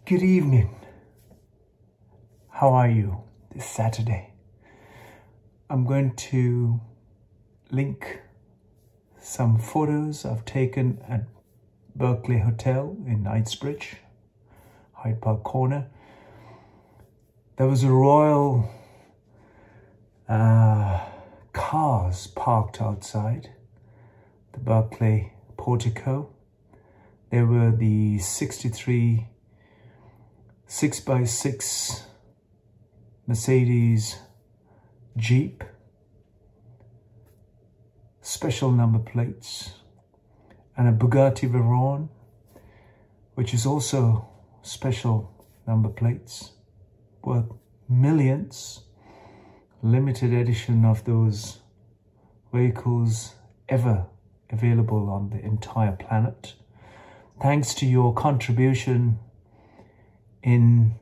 Good evening. How are you this Saturday? I'm going to link some photos I've taken at Berkeley Hotel in Knightsbridge, Hyde Park Corner. There was a royal cars parked outside the Berkeley portico. There were the 63 6x6 Mercedes Jeep, special number plates, and a Bugatti Veyron, which is also special number plates, worth millions. Limited edition of those vehicles ever available on the entire planet. Thanks to your contribution in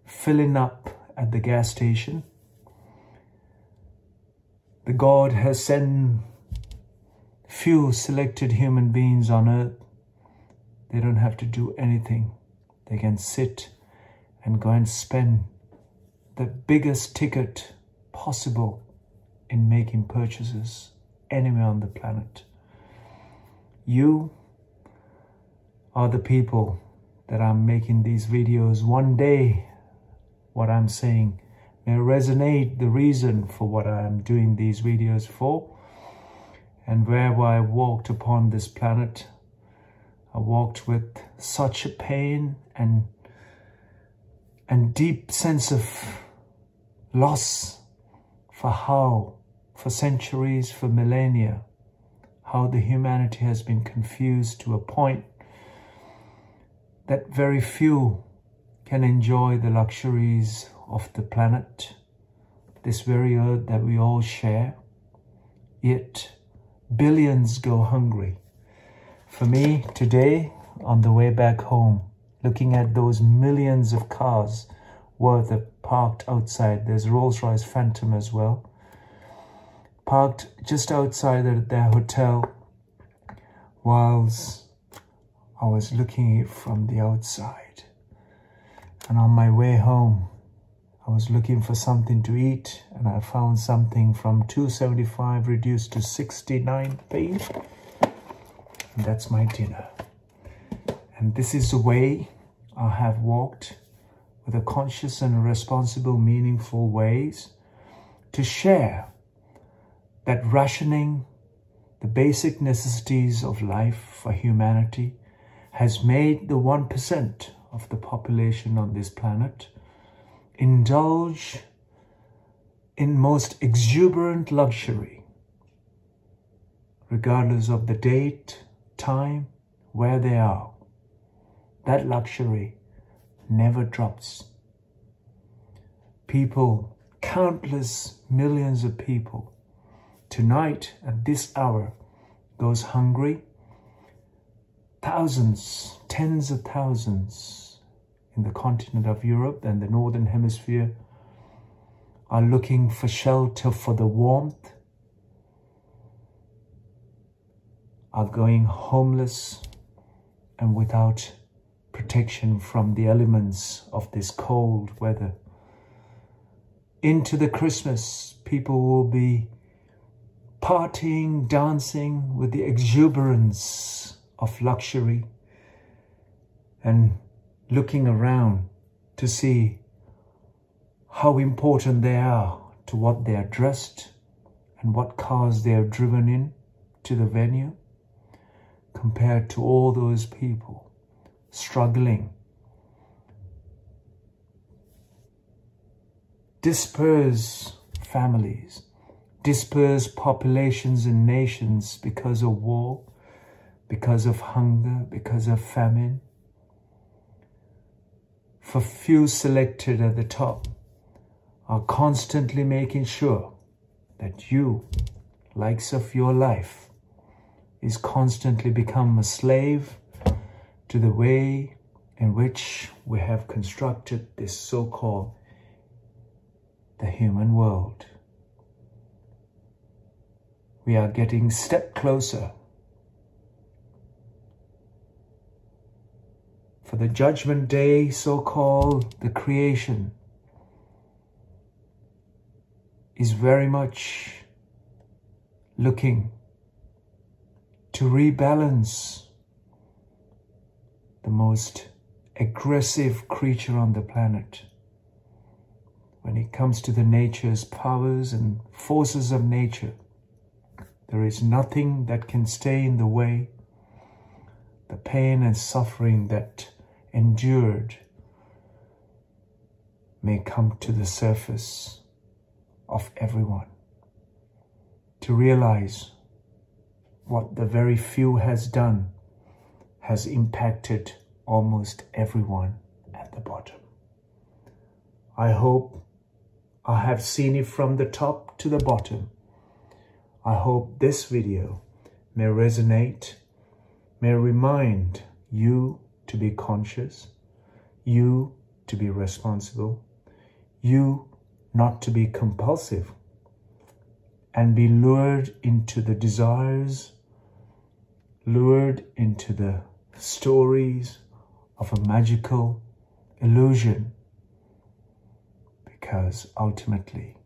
filling up at the gas station, the God has sent few selected human beings on earth. They don't have to do anything. They can sit and go and spend the biggest ticket possible in making purchases anywhere on the planet. You are the people that I'm making these videos. One day, what I'm saying may resonate the reason for what I'm doing these videos for. And wherever I walked upon this planet, I walked with such a pain and deep sense of loss for centuries, for millennia, how the humanity has been confused to a point that very few can enjoy the luxuries of the planet, this very earth that we all share, yet billions go hungry. For me, today, on the way back home, looking at those millions of cars worth of parked outside, there's Rolls-Royce Phantom as well, parked just outside their hotel, whilst I was looking at it from the outside. And on my way home, I was looking for something to eat, and I found something from $2.75 reduced to 69p. And that's my dinner. And this is the way I have walked, with a conscious and responsible, meaningful ways to share that rationing the basic necessities of life for humanity has made the 1% of the population on this planet indulge in most exuberant luxury, regardless of the date, time, where they are. That luxury never drops. People, countless millions of people, tonight at this hour goes hungry. Thousands, tens of thousands in the continent of Europe and the Northern Hemisphere are looking for shelter for the warmth, are going homeless and without protection from the elements of this cold weather. Into the Christmas, people will be partying, dancing with the exuberance of luxury and looking around to see how important they are to what they are dressed and what cars they are driven in to the venue, compared to all those people struggling, dispersed families, dispersed populations and nations because of war, because of hunger, because of famine. For few selected at the top are constantly making sure that you, likes of your life, is constantly become a slave to the way in which we have constructed this so-called the human world. We are getting a step closer For the judgment day, so-called the creation, is very much looking to rebalance the most aggressive creature on the planet. When it comes to the nature's powers and forces of nature, there is nothing that can stay in the way. The pain and suffering that endured may come to the surface of everyone. To realize what the very few has done has impacted almost everyone at the bottom. I hope I have seen it from the top to the bottom. I hope this video may resonate, may remind you to be conscious, you to be responsible, you not to be compulsive and be lured into the desires, lured into the stories of a magical illusion, because ultimately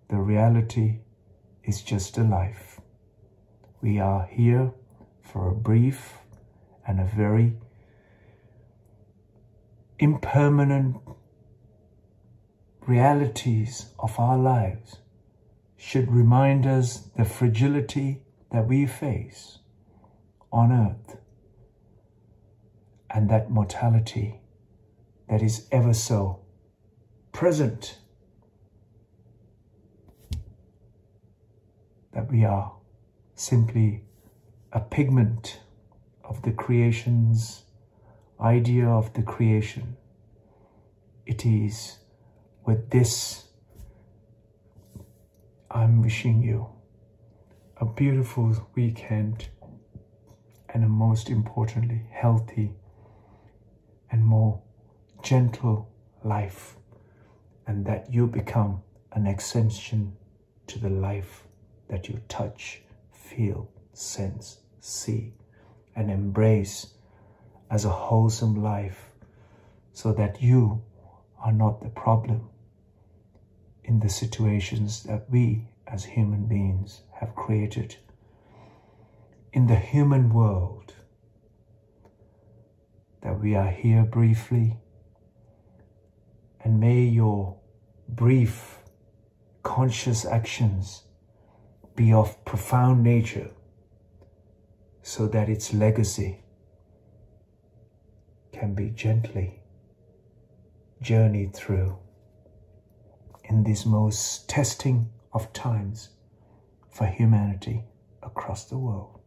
the reality is just a life. We are here for a brief and a very impermanent realities of our lives should remind us the fragility that we face on earth and that mortality that is ever so present, that we are simply a pigment of the creation's idea of the creation. It is with this, I'm wishing you a beautiful weekend and a most importantly, healthy and more gentle life, and that you become an extension to the life that you touch, feel, sense, see, and embrace as a wholesome life, so that you are not the problem in the situations that we as human beings have created in the human world. That we are here briefly, and may your brief conscious actions be of profound nature, so that its legacy can be gently journeyed through in this most testing of times for humanity across the world.